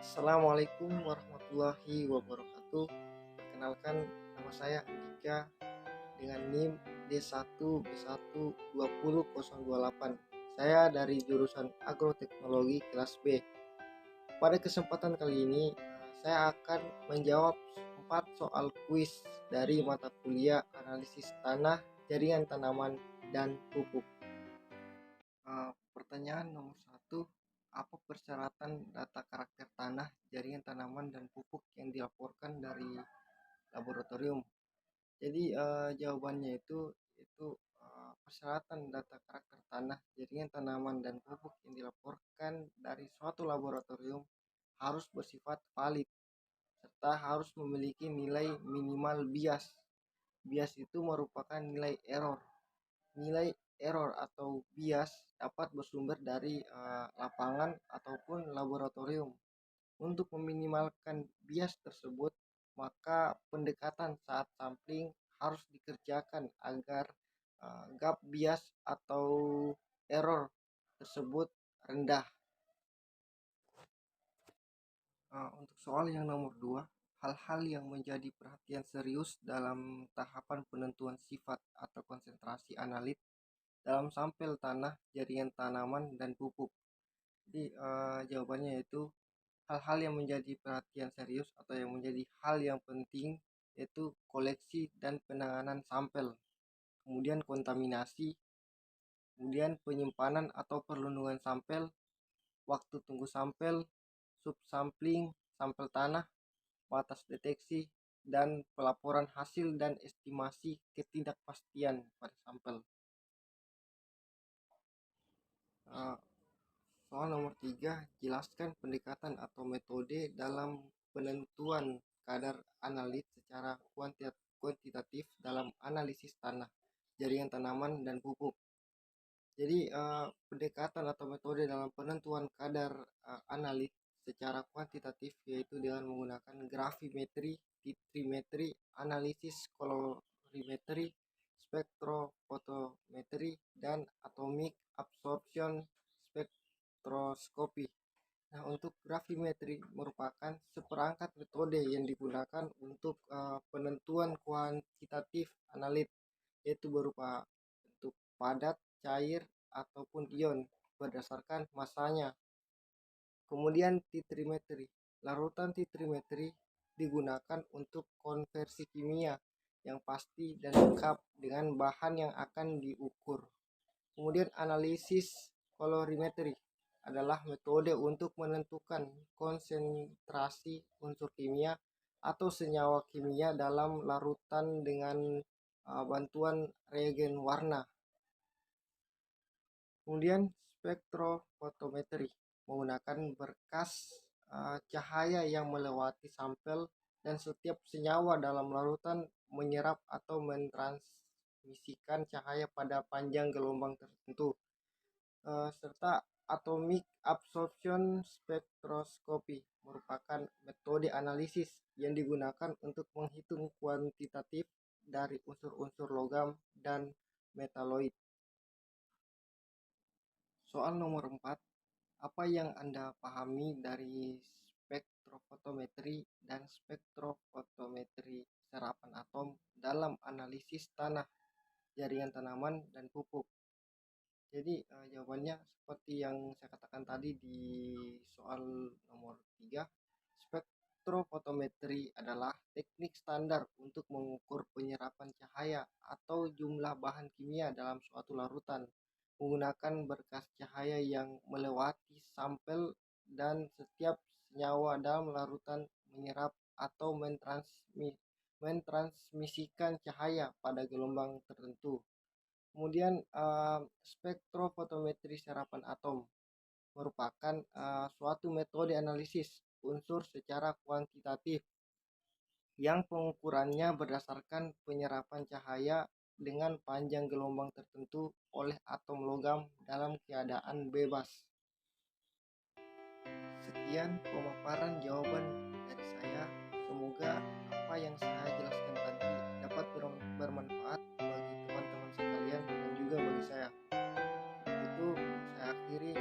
Assalamualaikum warahmatullahi wabarakatuh. Perkenalkan, nama saya Andika dengan NIM D1B1200028. Saya dari jurusan Agroteknologi kelas B. Pada kesempatan kali ini, saya akan menjawab 4 soal kuis dari mata kuliah analisis tanah, jaringan tanaman, dan pupuk. Pertanyaan nomor 1, apa persyaratan data karakter tanah, jaringan tanaman, dan pupuk yang dilaporkan dari laboratorium? Jadi jawabannya itu persyaratan data karakter tanah, jaringan tanaman, dan pupuk yang dilaporkan dari suatu laboratorium harus bersifat valid serta harus memiliki nilai minimal bias. Bias itu merupakan nilai error. Nilai error atau bias dapat bersumber dari lapangan ataupun laboratorium. Untuk meminimalkan bias tersebut, maka pendekatan saat sampling harus dikerjakan agar gap bias atau error tersebut rendah. Untuk soal yang nomor 2, hal-hal yang menjadi perhatian serius dalam tahapan penentuan sifat atau konsentrasi analit dalam sampel tanah, jaringan tanaman, dan pupuk. Jadi jawabannya itu hal-hal yang menjadi perhatian serius atau yang menjadi hal yang penting yaitu koleksi dan penanganan sampel, kemudian kontaminasi, kemudian penyimpanan atau perlindungan sampel, waktu tunggu sampel, subsampling, sampel tanah, batas deteksi, dan pelaporan hasil dan estimasi ketidakpastian pada sampel. Soal nomor 3, jelaskan pendekatan atau metode dalam penentuan kadar analit secara kuantitatif dalam analisis tanah, jaringan tanaman, dan pupuk. Jadi pendekatan atau metode dalam penentuan kadar analit secara kuantitatif yaitu dengan menggunakan gravimetri, titrimetri, analisis kolorimetri, spektrofotometri, dan atomic absorption spektroskopi. Nah, untuk gravimetri merupakan seperangkat metode yang digunakan untuk penentuan kuantitatif analit, yaitu berupa bentuk padat, cair, ataupun ion berdasarkan masanya. Kemudian titrimetri. Larutan titrimetri digunakan untuk konversi kimia yang pasti dan lengkap dengan bahan yang akan diukur. Kemudian analisis kolorimetri adalah metode untuk menentukan konsentrasi unsur kimia atau senyawa kimia dalam larutan dengan bantuan reagen warna. Kemudian spektrofotometri menggunakan berkas cahaya yang melewati sampel dan setiap senyawa dalam larutan menyerap atau mentransmisikan cahaya pada panjang gelombang tertentu, serta atomic absorption spektroskopi merupakan metode analisis yang digunakan untuk menghitung kuantitatif dari unsur-unsur logam dan metaloid. Soal nomor 4, apa yang Anda pahami dari spektrofotometri dan spektrofotometri serapan atom dalam analisis tanah, jaringan tanaman, dan pupuk? Jadi jawabannya seperti yang saya katakan tadi di soal nomor 3, spektrofotometri adalah teknik standar untuk mengukur penyerapan cahaya atau jumlah bahan kimia dalam suatu larutan menggunakan berkas cahaya yang melewati sampel dan setiap senyawa dalam larutan menyerap atau mentransmisikan cahaya pada gelombang tertentu. Kemudian spektrofotometri serapan atom merupakan suatu metode analisis unsur secara kuantitatif yang pengukurannya berdasarkan penyerapan cahaya dengan panjang gelombang tertentu oleh atom logam dalam keadaan bebas. Sekian pemaparan jawaban dari saya. Semoga apa yang saya jelaskan tadi dapat bermanfaat bagi teman-teman sekalian dan juga bagi saya. Itu saya akhiri.